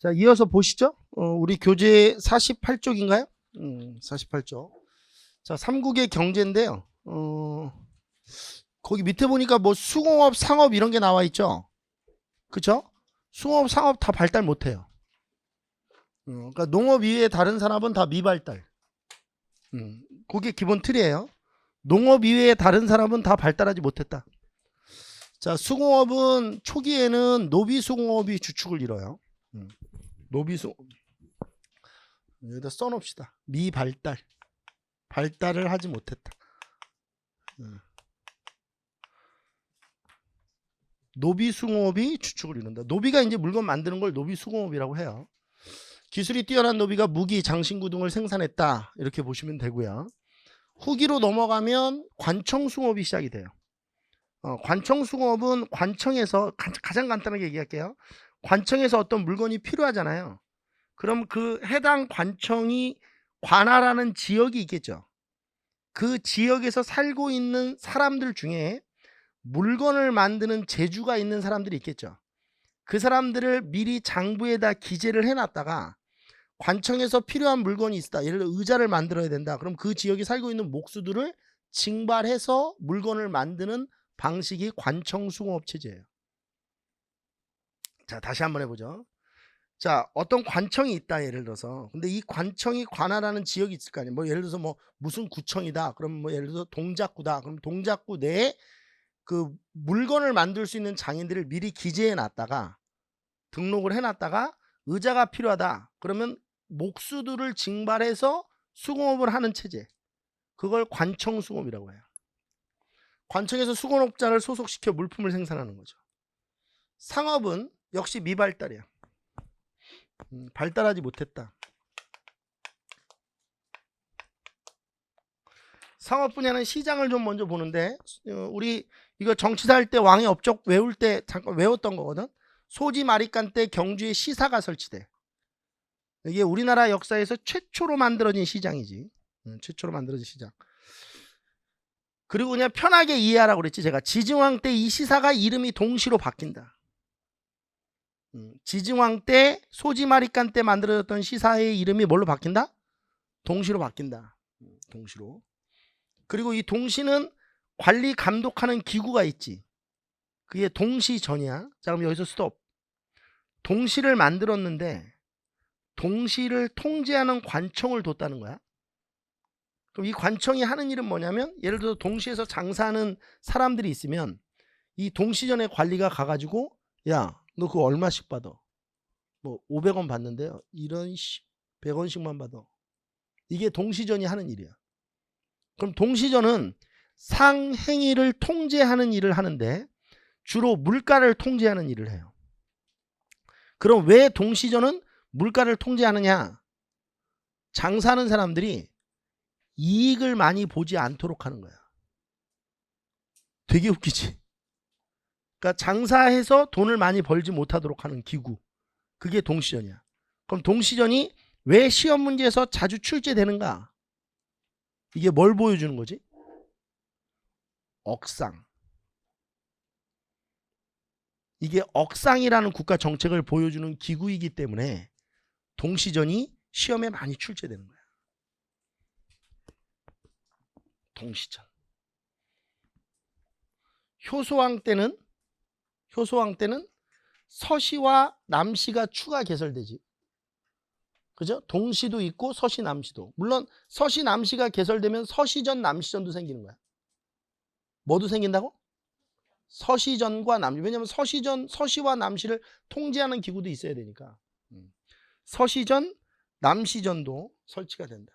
자, 이어서 보시죠. 우리 교재 48쪽인가요? 48쪽. 자, 삼국의 경제인데요. 거기 밑에 보니까 뭐 수공업, 상업 이런 게 나와 있죠. 그쵸? 수공업, 상업 다 발달 못해요. 그러니까 농업 이외에 다른 산업은 다 미발달. 그게 기본 틀이에요. 농업 이외에 다른 산업은 다 발달하지 못했다. 자, 수공업은 초기에는 노비수공업이 주축을 이뤄요. 노비수공업. 여기다 써놓읍시다. 미발달. 발달을 하지 못했다. 노비수공업이 주축을 이룬다. 노비가 이제 물건 만드는 걸 노비수공업이라고 해요. 기술이 뛰어난 노비가 무기, 장신구 등을 생산했다. 이렇게 보시면 되고요. 후기로 넘어가면 관청수공업이 시작이 돼요. 관청수공업은 관청에서 가장 간단하게 얘기할게요. 관청에서 어떤 물건이 필요하잖아요. 그럼 그 해당 관청이 관할하는 지역이 있겠죠. 그 지역에서 살고 있는 사람들 중에 물건을 만드는 재주가 있는 사람들이 있겠죠. 그 사람들을 미리 장부에다 기재를 해놨다가 관청에서 필요한 물건이 있다. 예를 들어 의자를 만들어야 된다. 그럼 그 지역에 살고 있는 목수들을 징발해서 물건을 만드는 방식이 관청수공업 체제예요. 자, 다시 한번 해보죠. 자, 어떤 관청이 있다. 예를 들어서. 근데 이 관청이 관할하는 지역이 있을 거 아니에요. 뭐 예를 들어서 뭐 무슨 구청이다. 그럼 뭐 예를 들어서 동작구다. 그럼 동작구 내에 그 물건을 만들 수 있는 장인들을 미리 기재해 놨다가 등록을 해 놨다가 의자가 필요하다. 그러면 목수들을 징발해서 수공업을 하는 체제. 그걸 관청수공업이라고 해요. 관청에서 수공업자를 소속시켜 물품을 생산하는 거죠. 상업은 역시 미발달이야. 발달하지 못했다. 상업 분야는 시장을 좀 먼저 보는데 우리 이거 정치사 할 때 왕의 업적 외울 때 잠깐 외웠던 거거든. 소지마리간 때 경주에 시사가 설치돼. 이게 우리나라 역사에서 최초로 만들어진 시장이지. 최초로 만들어진 시장. 그리고 그냥 편하게 이해하라고 그랬지. 제가 지증왕 때 이 시사가 이름이 동시로 바뀐다. 지증왕 때 소지마리간 때 만들어졌던 시사의 이름이 뭘로 바뀐다? 동시로 바뀐다. 동시로. 그리고 이 동시는 관리 감독하는 기구가 있지. 그게 동시전이야. 자, 그럼 여기서 스톱. 동시를 만들었는데 동시를 통제하는 관청을 뒀다는 거야. 그럼 이 관청이 하는 일은 뭐냐면 예를 들어 동시에서 장사하는 사람들이 있으면 이 동시전의 관리가 가가지고 야, 너 그거 얼마씩 받아? 뭐 500원 받는데요. 이런 100원씩만 받아. 이게 동시전이 하는 일이야. 그럼 동시전은 상행위를 통제하는 일을 하는데 주로 물가를 통제하는 일을 해요. 그럼 왜 동시전은 물가를 통제하느냐? 장사하는 사람들이 이익을 많이 보지 않도록 하는 거야. 되게 웃기지? 그러니까 장사해서 돈을 많이 벌지 못하도록 하는 기구. 그게 동시전이야. 그럼 동시전이 왜 시험 문제에서 자주 출제되는가? 이게 뭘 보여주는 거지? 억상. 이게 억상이라는 국가 정책을 보여주는 기구이기 때문에 동시전이 시험에 많이 출제되는 거야. 동시전. 효소왕 때는 서시와 남시가 추가 개설되지. 그죠? 동시도 있고 서시, 남시도. 물론 서시, 남시가 개설되면 서시전, 남시전도 생기는 거야. 뭐도 생긴다고? 서시전과 남시. 왜냐면 서시와 남시를 통제하는 기구도 있어야 되니까. 서시전, 남시전도 설치가 된다.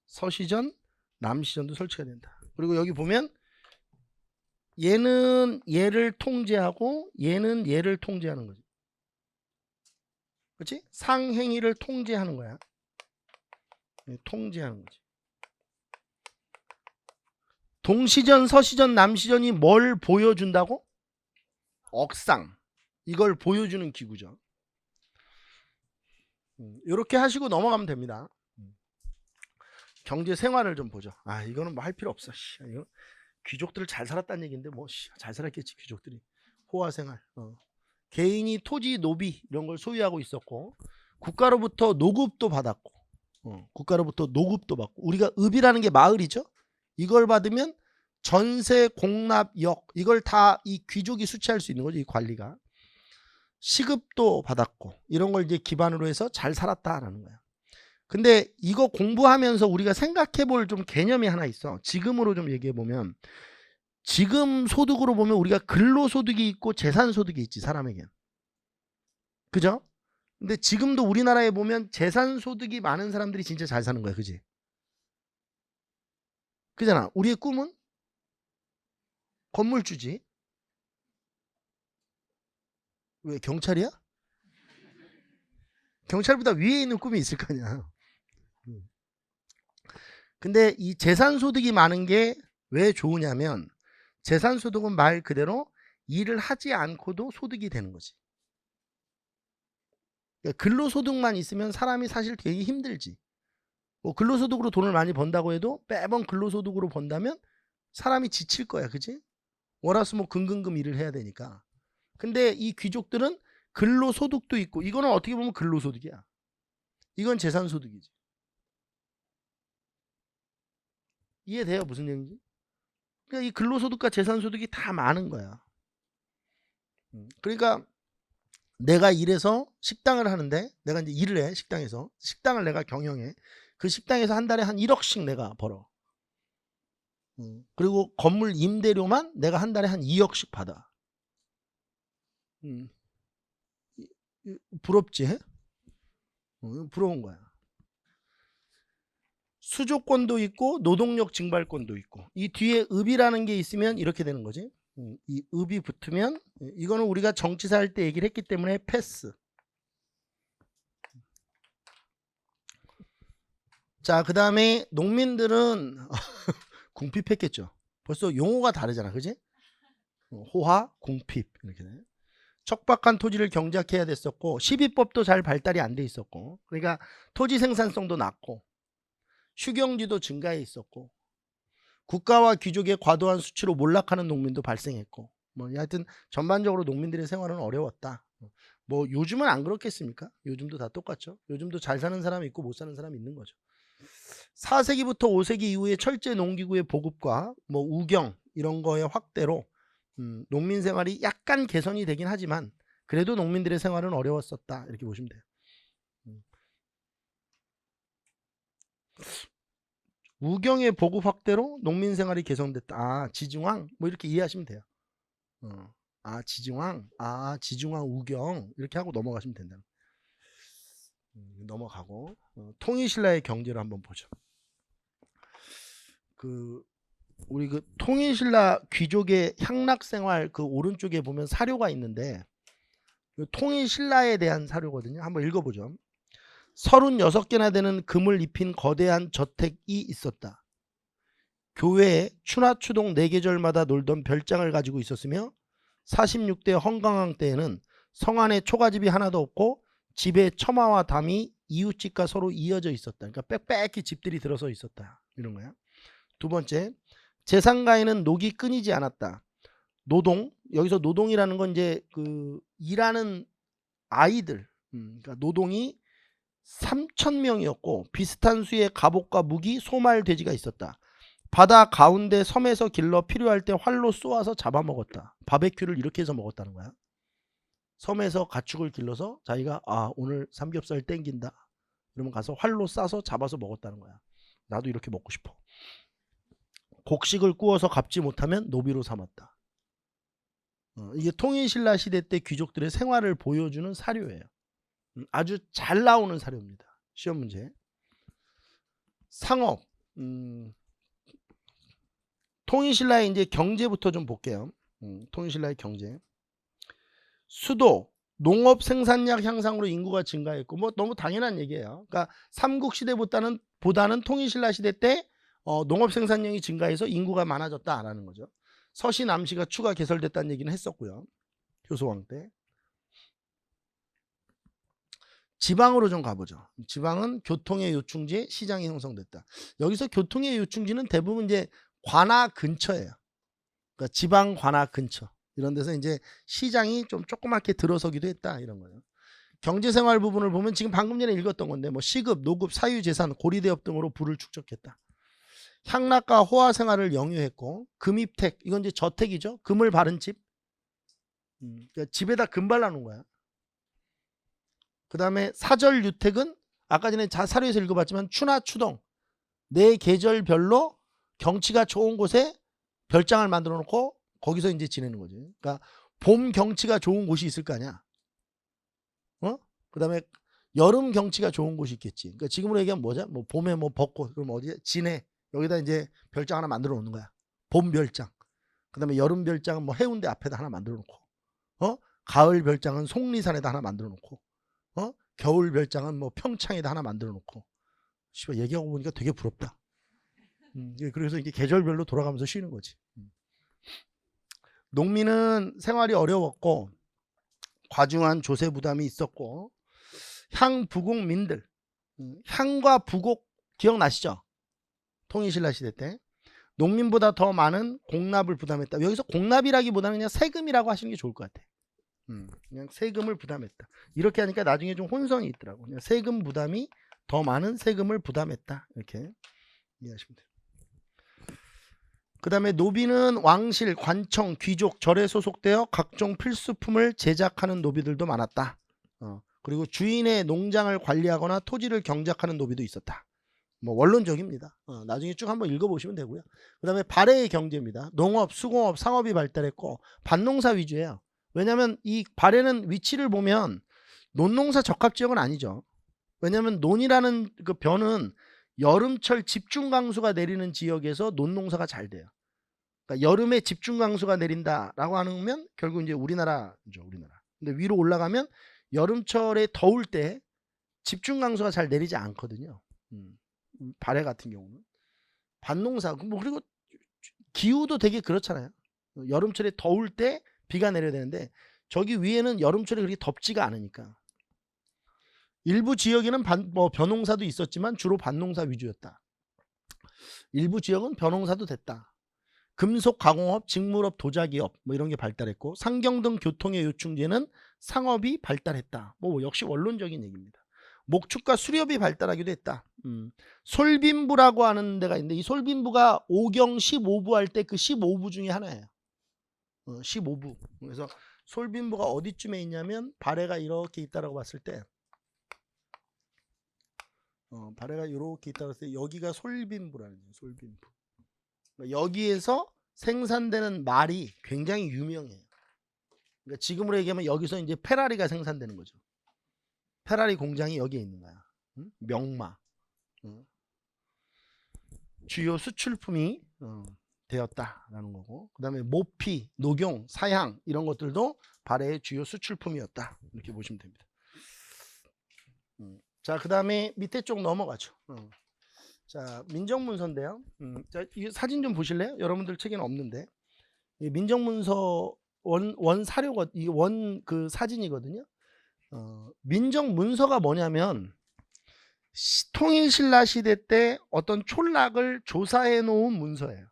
서시전, 남시전도 설치가 된다. 그리고 여기 보면 얘는 얘를 통제하고 얘는 얘를 통제하는 거지. 그렇지? 상행위를 통제하는 거야. 통제하는 거지. 동시전, 서시전, 남시전이 뭘 보여준다고? 억상. 이걸 보여주는 기구죠. 이렇게 하시고 넘어가면 됩니다. 경제 생활을 좀 보죠. 아, 이거는 뭐 할 필요 없어. 이거 귀족들 잘 살았다는 얘기인데 뭐 잘 살았겠지 귀족들이. 호화 생활. 개인이 토지, 노비 이런 걸 소유하고 있었고 국가로부터 노급도 받았고 국가로부터 노급도 받고 우리가 읍이라는 게 마을이죠. 이걸 받으면 전세, 공납, 역 이걸 다 이 귀족이 수취할 수 있는 거죠. 이 관리가. 시급도 받았고 이런 걸 이제 기반으로 해서 잘 살았다라는 거야. 근데 이거 공부하면서 우리가 생각해 볼 좀 개념이 하나 있어. 지금으로 좀 얘기해 보면 지금 소득으로 보면 우리가 근로소득이 있고 재산소득이 있지 사람에겐. 그죠? 근데 지금도 우리나라에 보면 재산소득이 많은 사람들이 진짜 잘 사는 거야. 그지? 그잖아. 우리의 꿈은 건물주지. 왜 경찰이야? 경찰보다 위에 있는 꿈이 있을 거 아니야. 근데 이 재산소득이 많은 게 왜 좋으냐면 재산소득은 말 그대로 일을 하지 않고도 소득이 되는 거지. 그러니까 근로소득만 있으면 사람이 사실 되게 힘들지. 뭐 근로소득으로 돈을 많이 번다고 해도 매번 근로소득으로 번다면 사람이 지칠 거야. 그지? 월화수목 금금금 일을 해야 되니까. 근데 이 귀족들은 근로소득도 있고 이거는 어떻게 보면 근로소득이야. 이건 재산소득이지. 이해돼요? 무슨 얘기인지? 그러니까 이 근로소득과 재산소득이 다 많은 거야. 그러니까 내가 일해서 식당을 하는데 내가 이제 일을 해. 식당에서 식당을 내가 경영해. 그 식당에서 한 달에 한 1억씩 내가 벌어. 그리고 건물 임대료만 내가 한 달에 한 2억씩 받아. 부럽지? 부러운 거야. 수조권도 있고 노동력 증발권도 있고 이 뒤에 읍이라는 게 있으면 이렇게 되는 거지. 이 읍이 붙으면 이거는 우리가 정치사 할 때 얘기를 했기 때문에 패스. 자, 그 다음에 농민들은 궁핍했겠죠. 벌써 용어가 다르잖아. 그지? 호화, 궁핍 이렇게 돼. 척박한 토지를 경작해야 됐었고 시비법도 잘 발달이 안 돼 있었고 그러니까 토지 생산성도 낮고 휴경지도 증가해 있었고 국가와 귀족의 과도한 수치로 몰락하는 농민도 발생했고 뭐 하여튼 전반적으로 농민들의 생활은 어려웠다. 뭐 요즘은 안 그렇겠습니까? 요즘도 다 똑같죠. 요즘도 잘 사는 사람이 있고 못 사는 사람이 있는 거죠. 4세기부터 5세기 이후에 철제 농기구의 보급과 뭐 우경 이런 거의 확대로 농민 생활이 약간 개선이 되긴 하지만 그래도 농민들의 생활은 어려웠었다. 이렇게 보시면 돼요. 우경의 보급 확대로 농민 생활이 개선됐다. 아, 지중왕 뭐 이렇게 이해하시면 돼요. 아, 지중왕, 아, 지중왕 우경 이렇게 하고 넘어가시면 된다. 넘어가고 통일신라의 경제를 한번 보죠. 우리 통일신라 귀족의 향락생활 그 오른쪽에 보면 사료가 있는데 통일신라에 대한 사료거든요. 한번 읽어보죠. 36개나 되는 금을 입힌 거대한 저택이 있었다. 교회에 추나추동 4계절마다 놀던 별장을 가지고 있었으며 46대 헌강왕 때에는 성 안에 초가집이 하나도 없고 집에 처마와 담이 이웃집과 서로 이어져 있었다. 그러니까 빽빽히 집들이 들어서 있었다. 이런 거야. 두 번째, 재산가에는 녹이 끊이지 않았다. 노동, 여기서 노동이라는 건 이제 일하는 아이들, 그러니까 노동이 3,000명이었고 비슷한 수의 갑옷과 무기, 소말, 돼지가 있었다. 바다 가운데 섬에서 길러 필요할 때 활로 쏘아서 잡아먹었다. 바베큐를 이렇게 해서 먹었다는 거야. 섬에서 가축을 길러서 자기가 오늘 삼겹살 땡긴다. 그러면 가서 활로 쏴서 잡아서 먹었다는 거야. 나도 이렇게 먹고 싶어. 곡식을 구워서 갚지 못하면 노비로 삼았다. 이게 통일신라 시대 때 귀족들의 생활을 보여주는 사료예요. 아주 잘 나오는 사료입니다. 시험 문제. 상업. 통일신라의 이제 경제부터 좀 볼게요. 통일신라의 경제. 수도, 농업 생산량 향상으로 인구가 증가했고 뭐 너무 당연한 얘기예요. 그러니까 삼국시대보다는 통일신라 시대 때 농업 생산량이 증가해서 인구가 많아졌다라는 거죠. 서시 남시가 추가 개설됐다는 얘기는 했었고요. 효소왕 때. 지방으로 좀 가보죠. 지방은 교통의 요충지, 시장이 형성됐다. 여기서 교통의 요충지는 대부분 이제 관하 근처예요. 그러니까 지방 관하 근처 이런 데서 이제 시장이 좀 조그맣게 들어서기도 했다 이런 거예요. 경제생활 부분을 보면 지금 방금 전에 읽었던 건데 뭐 시급, 노급, 사유재산, 고리대업 등으로 부를 축적했다. 향락과 호화 생활을 영유했고 금입택 이건 이제 저택이죠. 금을 바른 집. 그러니까 집에다 금 발라놓은 거야. 그 다음에 사절유택은 아까 전에 사료에서 읽어봤지만 추나 추동 내 계절별로 경치가 좋은 곳에 별장을 만들어 놓고 거기서 이제 지내는 거지. 그러니까 봄 경치가 좋은 곳이 있을 거 아니야. 그 다음에 여름 경치가 좋은 곳이 있겠지. 그러니까 지금으로 얘기하면 뭐죠? 뭐 봄에 뭐 벚꽃 그럼 어디에 진해 여기다 이제 별장 하나 만들어 놓는 거야. 봄 별장. 그 다음에 여름 별장은 뭐 해운대 앞에다 하나 만들어 놓고 가을 별장은 속리산에다 하나 만들어 놓고 겨울 별장은 뭐 평창에다 하나 만들어 놓고 얘기하고 보니까 되게 부럽다. 그래서 이게 계절별로 돌아가면서 쉬는 거지. 농민은 생활이 어려웠고 과중한 조세 부담이 있었고 향부곡민들 향과 부곡 기억나시죠? 통일신라 시대 때 농민보다 더 많은 공납을 부담했다. 여기서 공납이라기보다는 그냥 세금이라고 하시는 게 좋을 것 같아. 그냥 세금을 부담했다. 이렇게 하니까 나중에 좀 혼선이 있더라고. 그냥 세금 부담이 더 많은 세금을 부담했다. 이렇게 이해하시면 돼요. 그 다음에 노비는 왕실, 관청, 귀족, 절에 소속되어 각종 필수품을 제작하는 노비들도 많았다. 그리고 주인의 농장을 관리하거나 토지를 경작하는 노비도 있었다. 뭐 원론적입니다. 나중에 쭉 한번 읽어보시면 되고요. 그 다음에 발해의 경제입니다. 농업, 수공업, 상업이 발달했고 밭농사 위주예요. 왜냐하면 이 발해는 위치를 보면 논농사 적합지역은 아니죠. 왜냐하면 논이라는 그 변은 여름철 집중 강수가 내리는 지역에서 논농사가 잘 돼요. 그러니까 여름에 집중 강수가 내린다라고 하면 결국 이제 우리나라죠, 우리나라. 근데 위로 올라가면 여름철에 더울 때 집중 강수가 잘 내리지 않거든요. 발해 같은 경우는 밭농사 뭐 그리고 기후도 되게 그렇잖아요. 여름철에 더울 때 비가 내려야 되는데 저기 위에는 여름철에 그렇게 덥지가 않으니까. 일부 지역에는 벼농사도 있었지만 주로 밭농사 위주였다. 일부 지역은 벼농사도 됐다. 금속 가공업, 직물업, 도자기업 뭐 이런 게 발달했고 상경 등 교통의 요충지에는 상업이 발달했다. 뭐 역시 원론적인 얘기입니다. 목축과 수렵이 발달하기도 했다. 솔빈부라고 하는 데가 있는데 이 솔빈부가 5경 15부 할 때 그 15부 중에 하나예요. 15부. 그래서 솔빈부가 어디쯤에 있냐면 발해가 이렇게 있다라고 봤을 때 발해가 이렇게 있다고 했을 때 여기가 솔빈부라는 거예요. 솔빈부. 여기에서 생산되는 말이 굉장히 유명해요. 그러니까 지금으로 얘기하면 여기서 이제 페라리가 생산되는 거죠. 페라리 공장이 여기에 있는 거야. 명마. 주요 수출품이 되었다라는 거고, 그 다음에 모피, 녹용, 사향 이런 것들도 발해의 주요 수출품이었다. 이렇게 보시면 됩니다. 자, 그 다음에 밑에 쪽 넘어가죠. 자, 민정문서인데요. 자, 이 사진 좀 보실래요? 여러분들 책에는 없는데 이 민정문서 원 사료가 이 원 그 사진이거든요. 민정문서가 뭐냐면 통일신라 시대 때 어떤 촌락을 조사해 놓은 문서예요.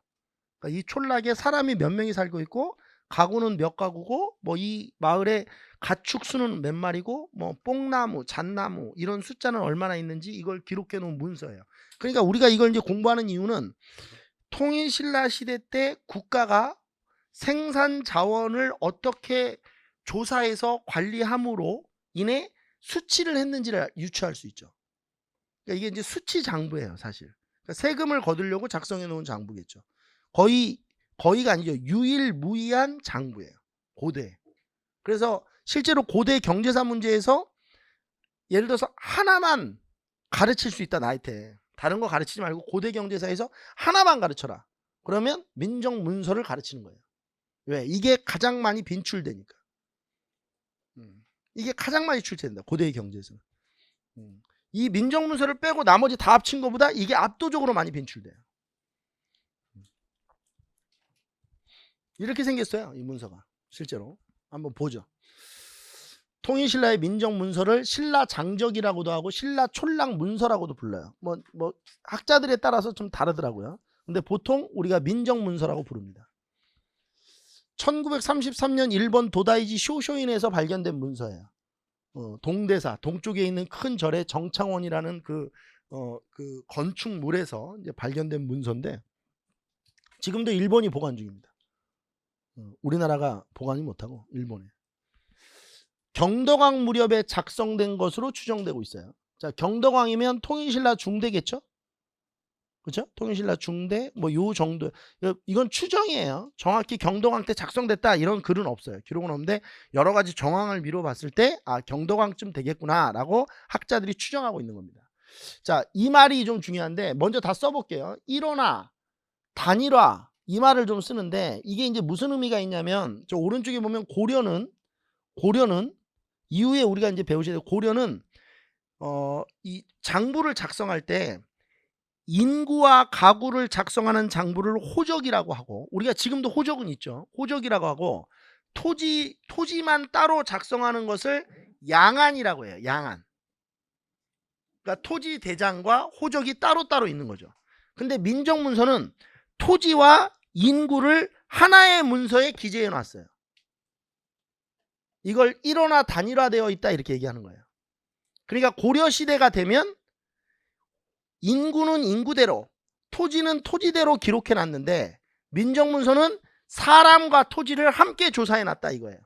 그러니까 이 촌락에 사람이 몇 명이 살고 있고 가구는 몇 가구고 뭐 이 마을에 가축 수는 몇 마리고 뭐 뽕나무, 잣나무 이런 숫자는 얼마나 있는지 이걸 기록해 놓은 문서예요. 그러니까 우리가 이걸 이제 공부하는 이유는 통일신라 시대 때 국가가 생산 자원을 어떻게 조사해서 관리함으로 인해 수치를 했는지를 유추할 수 있죠. 그러니까 이게 이제 수치 장부예요, 사실. 그러니까 세금을 거두려고 작성해 놓은 장부겠죠. 거의가 아니죠. 유일무이한 장부예요. 고대. 그래서 실제로 고대 경제사 문제에서 예를 들어서 하나만 가르칠 수 있다, 나한테. 다른 거 가르치지 말고 고대 경제사에서 하나만 가르쳐라. 그러면 민정문서를 가르치는 거예요. 왜? 이게 가장 많이 빈출되니까. 이게 가장 많이 출제된다, 고대의 경제에서는. 이 민정문서를 빼고 나머지 다 합친 것보다 이게 압도적으로 많이 빈출돼요. 이렇게 생겼어요, 이 문서가. 실제로 한번 보죠. 통일신라의 민정문서를 신라장적이라고도 하고 신라촌락문서라고도 불러요. 뭐 학자들에 따라서 좀 다르더라고요. 근데 보통 우리가 민정문서라고 부릅니다. 1933년 일본 도다이지 쇼쇼인에서 발견된 문서예요. 동대사 동쪽에 있는 큰 절의 정창원이라는 그 건축물에서 이제 발견된 문서인데 지금도 일본이 보관 중입니다. 우리나라가 보관이 못하고 일본에. 경덕왕 무렵에 작성된 것으로 추정되고 있어요. 자, 경덕왕이면 통일신라 중대겠죠? 그렇죠? 통일신라 중대 뭐 요 정도. 이건 추정이에요. 정확히 경덕왕 때 작성됐다 이런 글은 없어요. 기록은 없는데 여러 가지 정황을 미뤄봤을 때 경덕왕쯤 되겠구나라고 학자들이 추정하고 있는 겁니다. 자, 이 말이 좀 중요한데 먼저 다 써볼게요. 일어나, 단일화 이 말을 좀 쓰는데 이게 이제 무슨 의미가 있냐면 저 오른쪽에 보면 고려는 이후에 우리가 이제 배우셔야 돼요. 고려는 이 장부를 작성할 때 인구와 가구를 작성하는 장부를 호적이라고 하고 우리가 지금도 호적은 있죠. 호적이라고 하고 토지만 따로 작성하는 것을 양안이라고 해요. 양안. 그러니까 토지 대장과 호적이 따로따로 있는 거죠. 근데 민정문서는 토지와 인구를 하나의 문서에 기재해 놨어요. 이걸 일어나 단일화되어 있다 이렇게 얘기하는 거예요. 그러니까 고려시대가 되면 인구는 인구대로 토지는 토지대로 기록해 놨는데 민정문서는 사람과 토지를 함께 조사해 놨다 이거예요.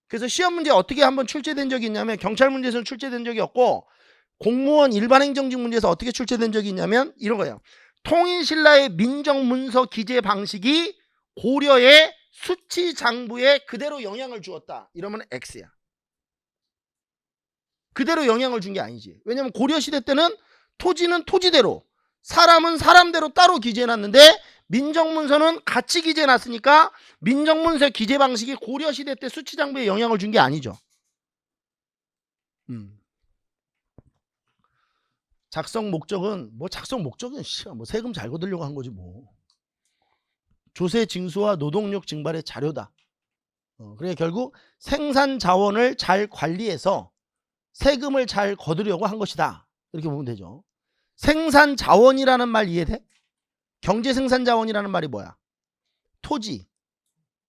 그래서 시험 문제 어떻게 한번 출제된 적이 있냐면 경찰 문제에서는 출제된 적이 없고 공무원 일반 행정직 문제에서 어떻게 출제된 적이 있냐면 이런 거예요. 통일신라의 민정문서 기재 방식이 고려의 수치 장부에 그대로 영향을 주었다. 이러면 X야. 그대로 영향을 준 게 아니지. 왜냐면 고려시대 때는 토지는 토지대로 사람은 사람대로 따로 기재해놨는데 민정문서는 같이 기재해놨으니까 민정문서 기재 방식이 고려시대 때 수치장부에 영향을 준 게 아니죠. 작성 목적은 뭐 세금 잘 거두려고 한 거지 뭐. 조세 징수와 노동력 증발의 자료다. 그러니까 결국 생산 자원을 잘 관리해서 세금을 잘 거두려고 한 것이다. 이렇게 보면 되죠. 생산 자원이라는 말 이해돼? 경제 생산 자원이라는 말이 뭐야? 토지,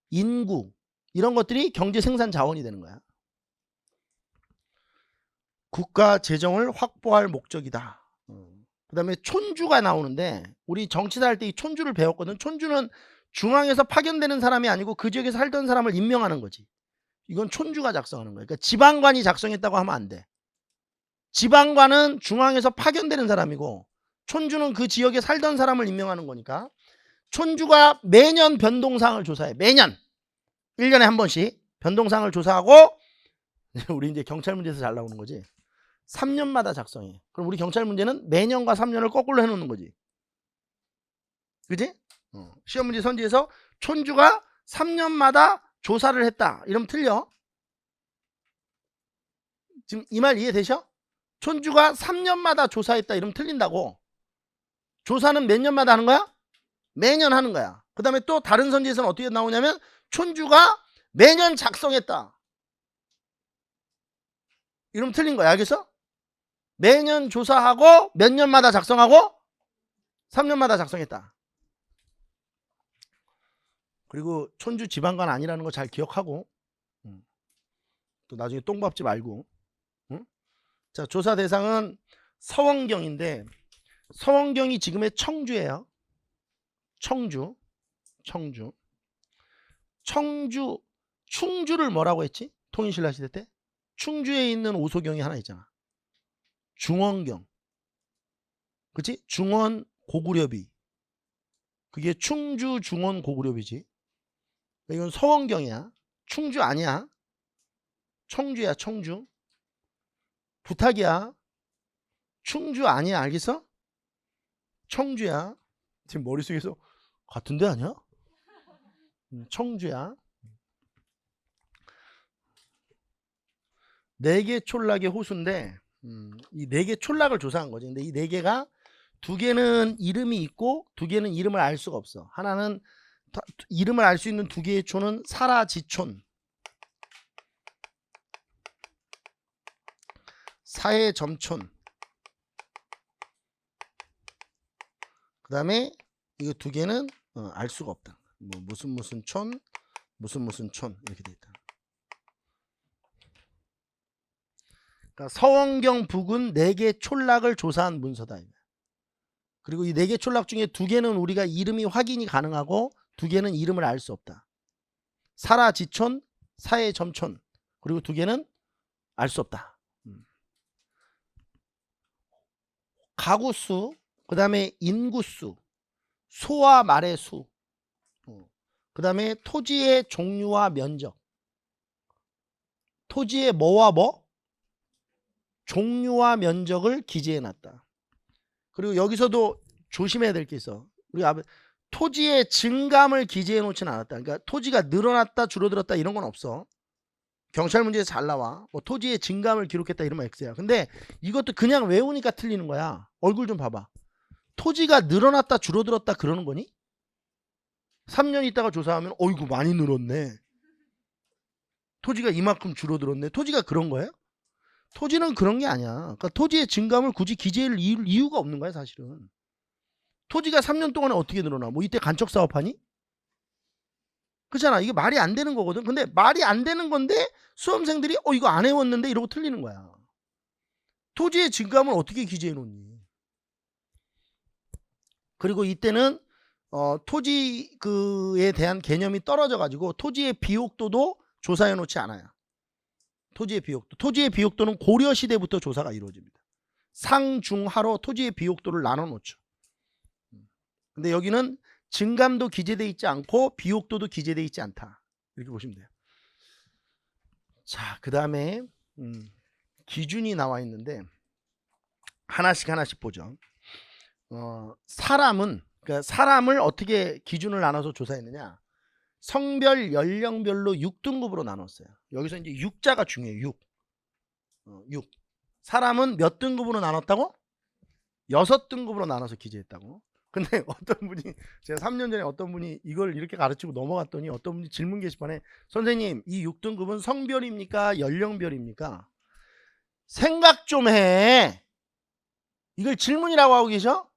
인구 이런 것들이 경제 생산 자원이 되는 거야. 국가 재정을 확보할 목적이다. 그 다음에 촌주가 나오는데 우리 정치사 할 때 이 촌주를 배웠거든. 촌주는 중앙에서 파견되는 사람이 아니고 그 지역에 살던 사람을 임명하는 거지. 이건 촌주가 작성하는 거야. 그러니까 지방관이 작성했다고 하면 안 돼. 지방관은 중앙에서 파견되는 사람이고 촌주는 그 지역에 살던 사람을 임명하는 거니까 촌주가 매년 변동사항을 조사해. 매년 1년에 한 번씩 변동사항을 조사하고 우리 이제 경찰 문제에서 잘 나오는 거지. 3년마다 작성해. 그럼 우리 경찰 문제는 매년과 3년을 거꾸로 해놓는 거지. 그지? 시험 문제 선지에서 촌주가 3년마다 조사를 했다. 이러면 틀려. 지금 이 말 이해되셔? 촌주가 3년마다 조사했다. 이러면 틀린다고. 조사는 몇 년마다 하는 거야? 매년 하는 거야. 그 다음에 또 다른 선지에서는 어떻게 나오냐면 촌주가 매년 작성했다. 이러면 틀린 거야. 알겠어? 매년 조사하고 몇 년마다 작성하고 3년마다 작성했다. 그리고 촌주 지방관 아니라는 거 잘 기억하고 또 나중에 똥 밟지 말고. 자, 조사 대상은 서원경인데 서원경이 지금의 청주예요. 청주. 충주를 뭐라고 했지? 통일신라 시대 때? 충주에 있는 오소경이 하나 있잖아. 중원경. 그치? 중원 고구려비. 그게 충주 중원 고구려비지. 이건 서원경이야. 충주 아니야. 청주야, 청주. 부탁이야. 충주 아니야. 알겠어? 청주야. 지금 머릿속에서 같은 데 아니야? 청주야. 4개 촌락의 호수인데 이 4개 촌락을 조사한 거지. 근데 이 4개가 2개는 이름이 있고 2개는 이름을 알 수가 없어. 하나는 이름을 알 수 있는 2개의 촌은 사라지촌, 사해점촌. 그 다음에 이 2개는 알 수가 없다. 뭐 무슨 촌, 무슨 촌 이렇게 돼 있다. 그러니까 서원경 북은 4개 촌락을 조사한 문서다. 그리고 이 4개 촌락 중에 2개는 우리가 이름이 확인이 가능하고 2개는 이름을 알 수 없다. 사라지촌, 사해점촌, 그리고 2개는 알 수 없다. 가구수, 그 다음에 인구수, 소와 말의 수, 그 다음에 토지의 종류와 면적. 토지의 뭐와 뭐? 종류와 면적을 기재해 놨다. 그리고 여기서도 조심해야 될 게 있어. 우리가 토지의 증감을 기재해 놓지는 않았다. 그러니까 토지가 늘어났다 줄어들었다 이런 건 없어. 경찰 문제에서 잘 나와. 뭐 토지의 증감을 기록했다 이러면 X야. 근데 이것도 그냥 외우니까 틀리는 거야. 얼굴 좀 봐봐. 토지가 늘어났다 줄어들었다 그러는 거니? 3년 있다가 조사하면 어이구 많이 늘었네. 토지가 이만큼 줄어들었네. 토지가 그런 거예요? 토지는 그런 게 아니야. 그러니까 토지의 증감을 굳이 기재할 이유가 없는 거야 사실은. 토지가 3년 동안에 어떻게 늘어나? 뭐 이때 간척 사업하니? 그렇잖아. 이게 말이 안 되는 거거든. 근데 말이 안 되는 건데 수험생들이 이거 안 해왔는데 이러고 틀리는 거야. 토지의 증감을 어떻게 기재해 놓니? 그리고 이때는 토지에 대한 개념이 떨어져 가지고 토지의 비옥도도 조사해 놓지 않아요. 토지의 비옥도. 토지의 비옥도는 고려 시대부터 조사가 이루어집니다. 상중하로 토지의 비옥도를 나눠 놓죠. 근데 여기는 증감도 기재되어 있지 않고 비옥도도 기재되어 있지 않다. 이렇게 보시면 돼요. 자, 그 다음에 기준이 나와 있는데 하나씩 보죠. 그러니까 사람을 어떻게 기준을 나눠서 조사했느냐? 성별, 연령별로 6등급으로 나눴어요. 여기서 이제 6자가 중요해요. 6. 사람은 몇 등급으로 나눴다고? 6등급으로 나눠서 기재했다고. 근데 어떤 분이 제가 3년 전에 어떤 분이 이걸 이렇게 가르치고 넘어갔더니 어떤 분이 질문 게시판에 선생님 이 6등급은 성별입니까? 연령별입니까? 생각 좀 해. 이걸 질문이라고 하고 계셔?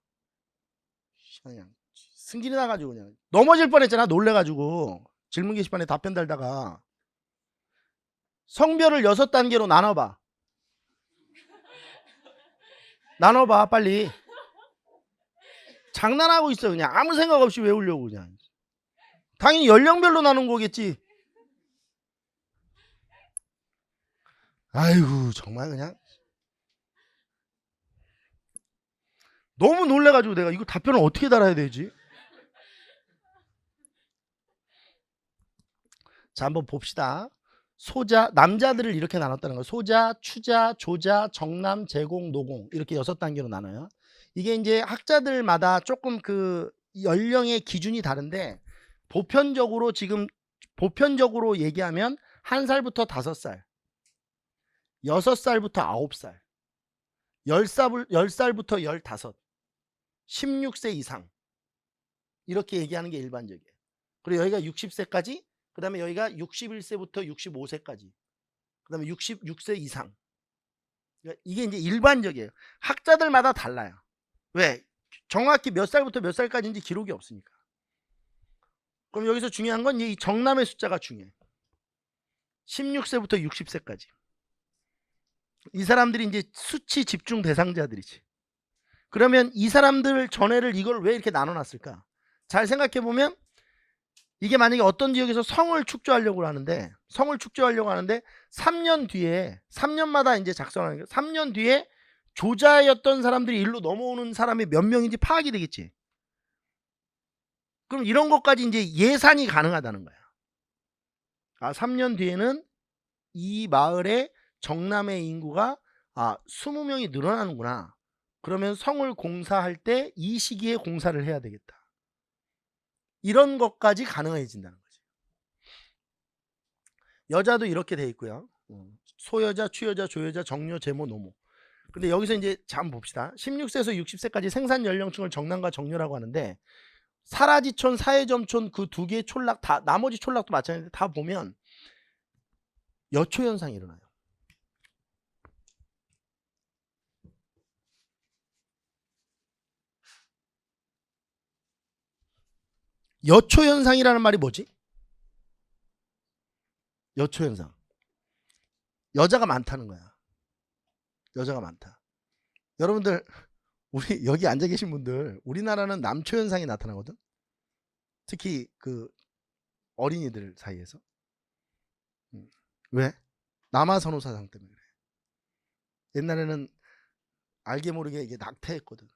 그냥 승질이 나가지고 그냥 넘어질 뻔했잖아. 놀래가지고 질문 게시판에 답변 달다가 성별을 6단계로 나눠봐. 나눠봐 빨리. 장난하고 있어. 그냥 아무 생각 없이 외우려고 그냥. 당연히 연령별로 나눈 거겠지. 아이고 정말 그냥 너무 놀래가지고 내가 이거 답변을 어떻게 달아야 되지? 자 한번 봅시다. 소자, 남자들을 이렇게 나눴다는 거. 소자, 추자, 조자, 정남, 제공, 노공 이렇게 6단계로 나눠요. 이게 이제 학자들마다 조금 그 연령의 기준이 다른데 보편적으로 얘기하면 1살부터 5살, 6살부터 9살, 10살부터 15, 16세 이상 이렇게 얘기하는 게 일반적이에요. 그리고 여기가 60세까지, 그 다음에 여기가 61세부터 65세까지, 그 다음에 66세 이상. 그러니까 이게 이제 일반적이에요. 학자들마다 달라요. 왜? 정확히 몇 살부터 몇 살까지인지 기록이 없으니까. 그럼 여기서 중요한 건 이 정남의 숫자가 중요해. 16세부터 60세까지. 이 사람들이 이제 수치 집중 대상자들이지. 그러면 이 사람들 전에를 이걸 왜 이렇게 나눠놨을까? 잘 생각해보면 이게 만약에 어떤 지역에서 성을 축조하려고 하는데 3년 뒤에 3년마다 이제 작성하는 게 3년 뒤에 조자였던 사람들이 일로 넘어오는 사람이 몇 명인지 파악이 되겠지. 그럼 이런 것까지 이제 예산이 가능하다는 거야. 3년 뒤에는 이 마을의 정남의 인구가 20명이 늘어나는구나. 그러면 성을 공사할 때 이 시기에 공사를 해야 되겠다. 이런 것까지 가능해진다는 거지. 여자도 이렇게 돼 있고요. 소여자, 추여자, 조여자, 정여, 제모, 노모. 근데 여기서 이제 한번 봅시다. 16세에서 60세까지 생산 연령층을 정남과 정여라고 하는데 사라지촌, 사해점촌 그 2개의 촌락 다 나머지 촌락도 마찬가지인데 다 보면 여초 현상이 일어나요. 여초 현상이라는 말이 뭐지? 여초 현상. 여자가 많다는 거야. 여자가 많다. 여러분들 우리 여기 앉아 계신 분들 우리나라는 남초 현상이 나타나거든. 특히 그 어린이들 사이에서. 왜? 남아선호 사상 때문에 그래. 옛날에는 알게 모르게 이게 낙태했거든.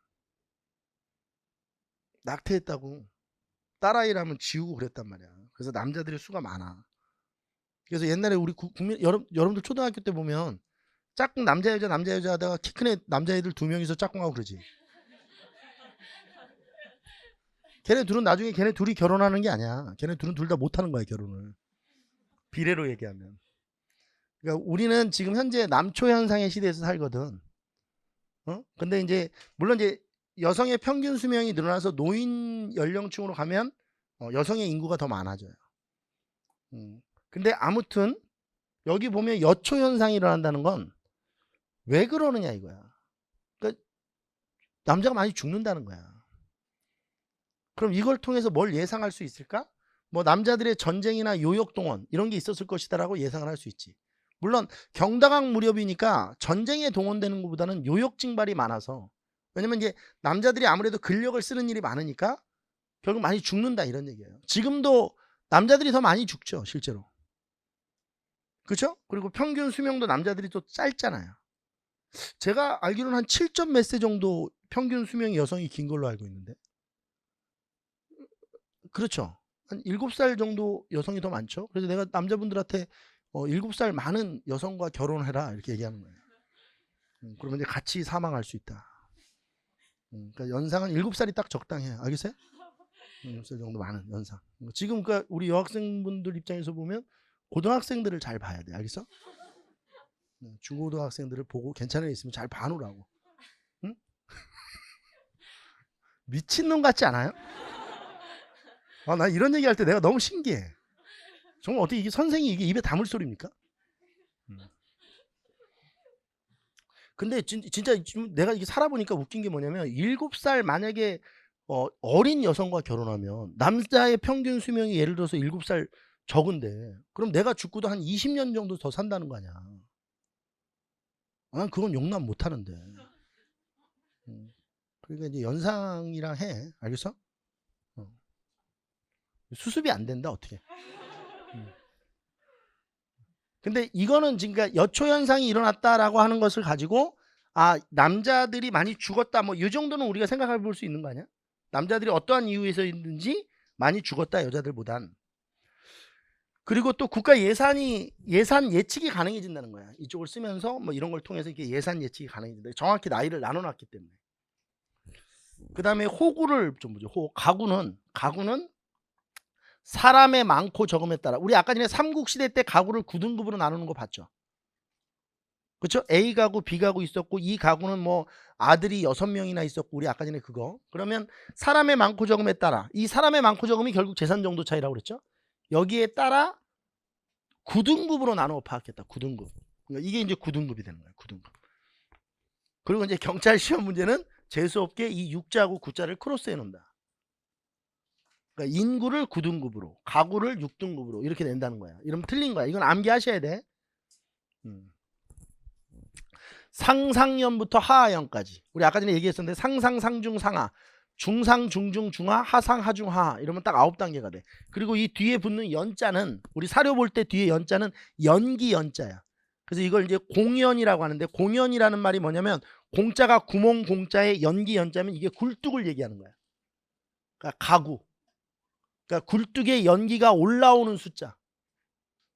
낙태했다고 딸아이라면 지우고 그랬단 말이야. 그래서 남자들의 수가 많아. 그래서 옛날에 우리 국민 여러분들 초등학교 때 보면 짝꿍 남자 여자 하다가 키 큰 애 남자애들 2명이서 짝꿍하고 그러지. 걔네 둘은 나중에 걔네 둘이 결혼하는 게 아니야. 걔네 둘은 둘 다 못하는 거야 결혼을. 비례로 얘기하면. 그러니까 우리는 지금 현재 남초 현상의 시대에서 살거든. 근데 이제 물론 이제 여성의 평균 수명이 늘어나서 노인 연령층으로 가면 여성의 인구가 더 많아져요. 근데 아무튼 여기 보면 여초 현상이 일어난다는 건 왜 그러느냐 이거야. 그러니까 남자가 많이 죽는다는 거야. 그럼 이걸 통해서 뭘 예상할 수 있을까? 뭐 남자들의 전쟁이나 요역 동원 이런 게 있었을 것이다라고 예상을 할 수 있지. 물론 경다강 무렵이니까 전쟁에 동원되는 것보다는 요역 징발이 많아서, 왜냐면 이제 남자들이 아무래도 근력을 쓰는 일이 많으니까 결국 많이 죽는다 이런 얘기예요. 지금도 남자들이 더 많이 죽죠 실제로. 그렇죠? 그리고 평균 수명도 남자들이 또 짧잖아요. 제가 알기로는 한 7점 몇 세 정도 평균 수명이 여성이 긴 걸로 알고 있는데. 그렇죠. 한 7살 정도 여성이 더 많죠. 그래서 내가 남자분들한테 7살 많은 여성과 결혼해라 이렇게 얘기하는 거예요. 그러면 이제 같이 사망할 수 있다. 그러니까 연상은 7살이 딱 적당해. 알겠어요? 7살 정도 많은 연상. 지금 그러니까 우리 여학생분들 입장에서 보면 고등학생들을 잘 봐야 돼. 알겠어? 중고등학생들을 보고 괜찮은 애 있으면 잘 봐놓으라고. 응? 미친놈 같지 않아요? 나 이런 얘기할 때 내가 너무 신기해. 정말 어떻게 이게 선생이 이게 입에 담을 소리입니까? 근데 진짜 지금 내가 이게 살아보니까 웃긴 게 뭐냐면 7살 만약에 어린 여성과 결혼하면 남자의 평균 수명이 예를 들어서 7살 적은데 그럼 내가 죽고도 한 20년 정도 더 산다는 거 아니야. 난 그건 용납 못 하는데. 그러니까 이제 연상이랑 해. 알겠어? 수습이 안 된다 어떻게. 근데 이거는 지금 그러니까 여초 현상이 일어났다라고 하는 것을 가지고 남자들이 많이 죽었다 뭐 이 정도는 우리가 생각해 볼 수 있는 거 아니야? 남자들이 어떠한 이유에서있는지 많이 죽었다 여자들보단. 그리고 또 국가 예산 예측이 가능해진다는 거야. 이쪽을 쓰면서 뭐 이런 걸 통해서 이렇게 예산 예측이 가능해진다. 정확히 나이를 나눠놨기 때문에. 그 다음에 호구를 좀 보죠. 가구는 사람의 많고 적음에 따라, 우리 아까 전에 삼국시대 때 가구를 9등급으로 나누는 거 봤죠? 그렇죠? A 가구, B 가구 있었고 이 가구는 뭐 아들이 6명이나 있었고 우리 아까 전에 그거. 그러면 사람의 많고 적음에 따라, 이 사람의 많고 적음이 결국 재산 정도 차이라고 그랬죠? 여기에 따라 9등급으로 나누어 파악했다. 9등급. 그러니까 이게 이제 9등급이 되는 거예요. 9등급. 그리고 이제 경찰 시험 문제는 재수없게 이 6자하고 9자를 크로스해 놓는다. 그러니까 인구를 9등급으로, 가구를 6등급으로 이렇게 낸다는 거야. 이러면 틀린 거야. 이건 암기하셔야 돼. 상상연부터 하하연까지. 우리 아까 전에 얘기했었는데 상상, 상중, 상하, 중상, 중중, 중하, 하상, 하중, 하하 이러면 딱 9단계가 돼. 그리고 이 뒤에 붙는 연자는 우리 사료 볼 때 뒤에 연자는 연기 연자야. 그래서 이걸 이제 공연이라고 하는데, 공연이라는 말이 뭐냐면 공자가 구멍 공자에 연기 연자면 이게 굴뚝을 얘기하는 거야. 그러니까 가구. 그러니까 굴뚝에 연기가 올라오는 숫자.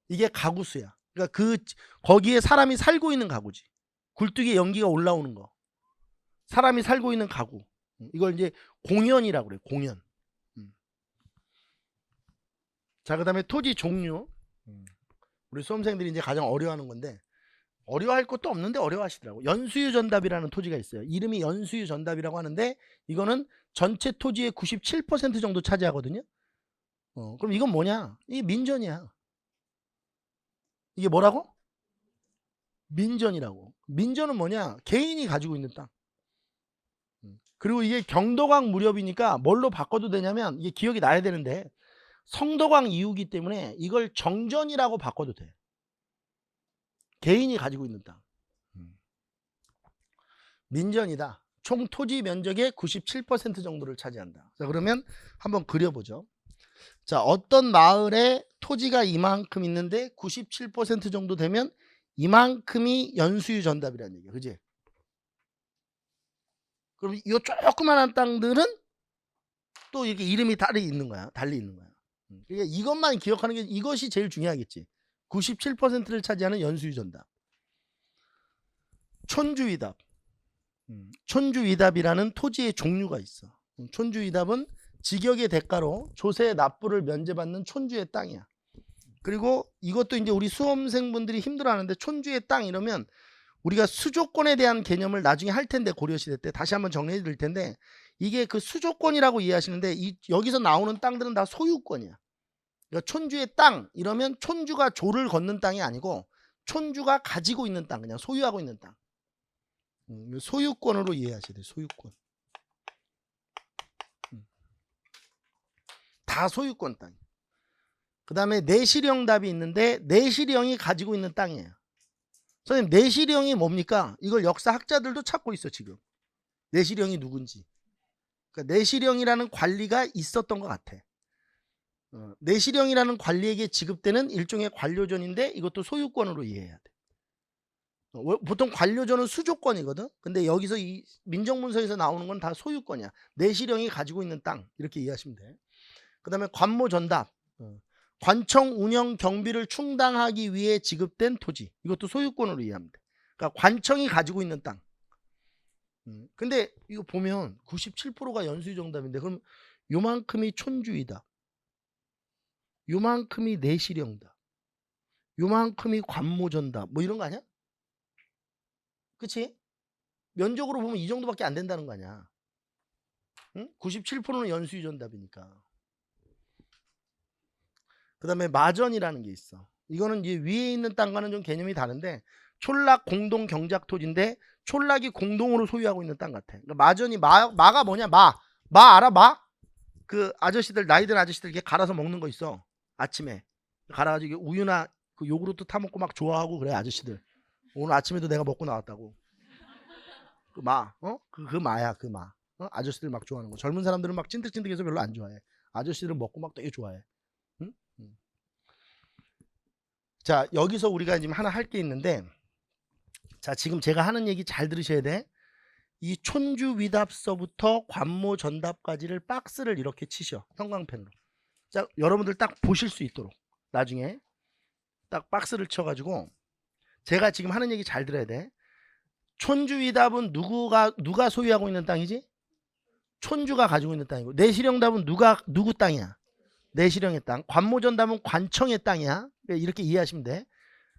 이게 가구수야. 그러니까 거기에 사람이 살고 있는 가구지. 굴뚝에 연기가 올라오는 거. 사람이 살고 있는 가구. 이걸 이제 공연이라고 그래. 공연. 자, 그다음에 토지 종류. 우리 수험생들이 이제 가장 어려워하는 건데, 어려워할 것도 없는데 어려워하시더라고. 연수유 전답이라는 토지가 있어요. 이름이 연수유 전답이라고 하는데 이거는 전체 토지의 97% 정도 차지하거든요. 그럼 이건 뭐냐? 이게 민전이야. 이게 뭐라고? 민전이라고. 민전은 뭐냐? 개인이 가지고 있는 땅. 그리고 이게 경도강 무렵이니까 뭘로 바꿔도 되냐면, 이게 기억이 나야 되는데 성덕왕 이후기 때문에 이걸 정전이라고 바꿔도 돼. 개인이 가지고 있는 땅. 민전이다. 총 토지 면적의 97% 정도를 차지한다. 자, 그러면 한번 그려보죠. 자, 어떤 마을에 토지가 이만큼 있는데 97% 정도 되면 이만큼이 연수유 전답이라는 얘기야. 그지? 그럼 이 조그만한 땅들은 또 이렇게 이름이 달리 있는 거야. 그러니까 이것만 기억하는 게, 이것이 제일 중요하겠지. 97%를 차지하는 연수유 전답. 촌주위답. 촌주위답이라는 토지의 종류가 있어. 촌주위답은 직역의 대가로 조세 납부를 면제받는 촌주의 땅이야. 그리고 이것도 이제 우리 수험생분들이 힘들어하는데, 촌주의 땅 이러면 우리가 수조권에 대한 개념을 나중에 할 텐데, 고려시대 때 다시 한번 정리해 드릴 텐데, 이게 그 수조권이라고 이해하시는데, 여기서 나오는 땅들은 다 소유권이야. 그러니까 촌주의 땅 이러면 촌주가 조를 걷는 땅이 아니고 촌주가 가지고 있는 땅, 그냥 소유하고 있는 땅. 소유권으로 이해하셔야 돼요. 소유권. 다 소유권 땅. 그 다음에 내실형답이 있는데, 내실형이 가지고 있는 땅이에요. 선생님, 내실형이 뭡니까? 이걸 역사학자들도 찾고 있어 지금. 내실형이 누군지. 그러니까 내실형이라는 관리가 있었던 것 같아. 내실형이라는 관리에게 지급되는 일종의 관료존인데, 이것도 소유권으로 이해해야 돼. 보통 관료존은 수조권이거든. 근데 여기서 이 민정문서에서 나오는 건 다 소유권이야. 내실형이 가지고 있는 땅, 이렇게 이해하시면 돼. 그 다음에 관모전답. 관청 운영 경비를 충당하기 위해 지급된 토지, 이것도 소유권으로 이해하면 돼. 그러니까 관청이 가지고 있는 땅. 근데 이거 보면 97%가 연수유 정답인데, 그럼 요만큼이 촌주이다, 요만큼이 내실형다, 요만큼이 관모전답, 뭐 이런 거 아니야? 그치? 면적으로 보면 이 정도밖에 안 된다는 거 아니야. 응? 97%는 연수유 전답이니까. 그 다음에 마전이라는 게 있어. 이거는 이제 위에 있는 땅과는 좀 개념이 다른데, 촌락 공동 경작 토지인데 촌락이 공동으로 소유하고 있는 땅 같아. 그러니까 마전이, 마가 뭐냐? 마 알아? 마? 그 아저씨들, 나이 든 아저씨들 이렇게 갈아서 먹는 거 있어. 아침에 갈아가지고 우유나 그 요구르트 타 먹고 막 좋아하고 그래 아저씨들. 오늘 아침에도 내가 먹고 나왔다고. 그 마, 그 마야, 그 마. 아저씨들 막 좋아하는 거. 젊은 사람들은 막 찐득찐득해서 별로 안 좋아해. 아저씨들은 먹고 막 되게 좋아해. 응? 자, 여기서 우리가 지금 하나 할 게 있는데, 자, 지금 제가 하는 얘기 잘 들으셔야 돼. 이 촌주위답서부터 관모전답까지를 박스를 이렇게 치셔. 형광펜으로. 자, 여러분들 딱 보실 수 있도록 나중에 딱 박스를 쳐가지고, 제가 지금 하는 얘기 잘 들어야 돼. 촌주위답은 누가 소유하고 있는 땅이지? 촌주가 가지고 있는 땅이고, 내실형답은 누구 땅이야? 내실형의 땅. 관모전답은 관청의 땅이야. 이렇게 이해하시면 돼.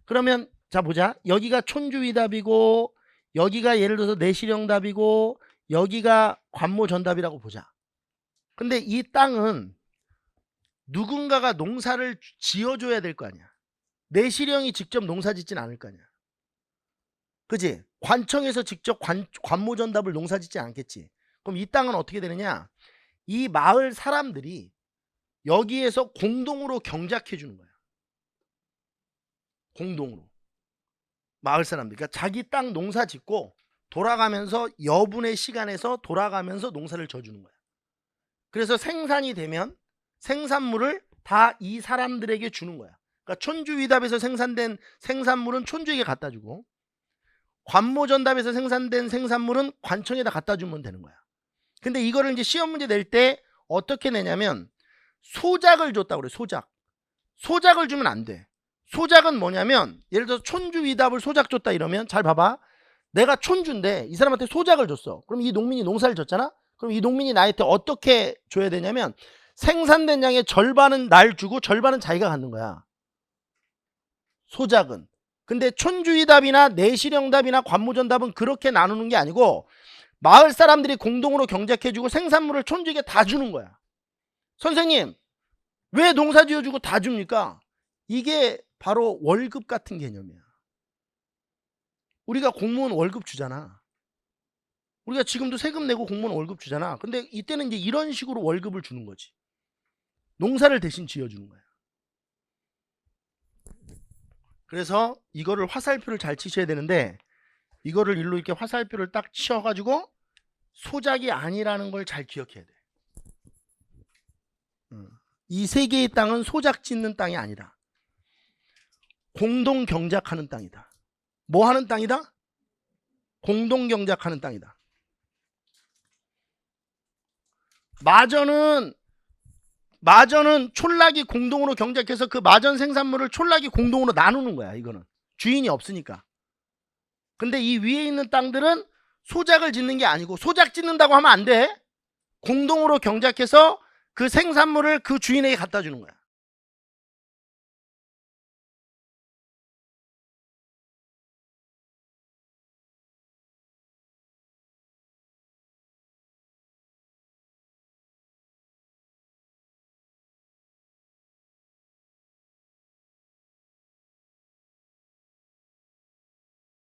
그러면 자 보자. 여기가 촌주위답이고, 여기가 예를 들어서 내실형답이고, 여기가 관모전답이라고 보자. 근데 이 땅은 누군가가 농사를 지어줘야 될 거 아니야. 내실형이 직접 농사 짓진 않을 거 아니야. 그지? 관청에서 직접 관모전답을 농사 짓지 않겠지. 그럼 이 땅은 어떻게 되느냐? 이 마을 사람들이 여기에서 공동으로 경작해 주는 거야. 공동으로. 마을 사람들. 그러니까 자기 땅 농사 짓고 돌아가면서 여분의 시간에서 돌아가면서 농사를 져주는 거야. 그래서 생산이 되면 생산물을 다 이 사람들에게 주는 거야. 그러니까 촌주위답에서 생산된 생산물은 촌주에게 갖다 주고, 관모전답에서 생산된 생산물은 관청에다 갖다 주면 되는 거야. 근데 이거를 이제 시험 문제 낼 때 어떻게 내냐면, 소작을 줬다고 그래. 소작을 주면 안 돼. 소작은 뭐냐면, 예를 들어서 촌주위답을 소작 줬다 이러면, 잘 봐봐. 내가 촌주인데 이 사람한테 소작을 줬어. 그럼 이 농민이 농사를 졌잖아. 그럼 이 농민이 나한테 어떻게 줘야 되냐면, 생산된 양의 절반은 날 주고 절반은 자기가 갖는 거야. 소작은. 근데 촌주위답이나 내실형답이나 관모전답은 그렇게 나누는 게 아니고, 마을 사람들이 공동으로 경작해주고 생산물을 촌주에게 다 주는 거야. 선생님, 왜 농사 지어주고 다 줍니까? 이게 바로 월급 같은 개념이야. 우리가 공무원 월급 주잖아. 우리가 지금도 세금 내고 공무원 월급 주잖아. 근데 이때는 이제 이런 식으로 월급을 주는 거지. 농사를 대신 지어주는 거야. 그래서 이거를 화살표를 잘 치셔야 되는데 이거를 일로 이렇게 화살표를 딱 치어가지고 소작이 아니라는 걸 잘 기억해야 돼. 이 세 개의 땅은 소작 짓는 땅이 아니다. 공동 경작하는 땅이다. 뭐 하는 땅이다? 공동 경작하는 땅이다. 마전은 촌락이 공동으로 경작해서 그 마전 생산물을 촌락이 공동으로 나누는 거야. 이거는 주인이 없으니까. 근데 이 위에 있는 땅들은 소작을 짓는 게 아니고, 소작 짓는다고 하면 안 돼. 공동으로 경작해서 그 생산물을 그 주인에게 갖다 주는 거야.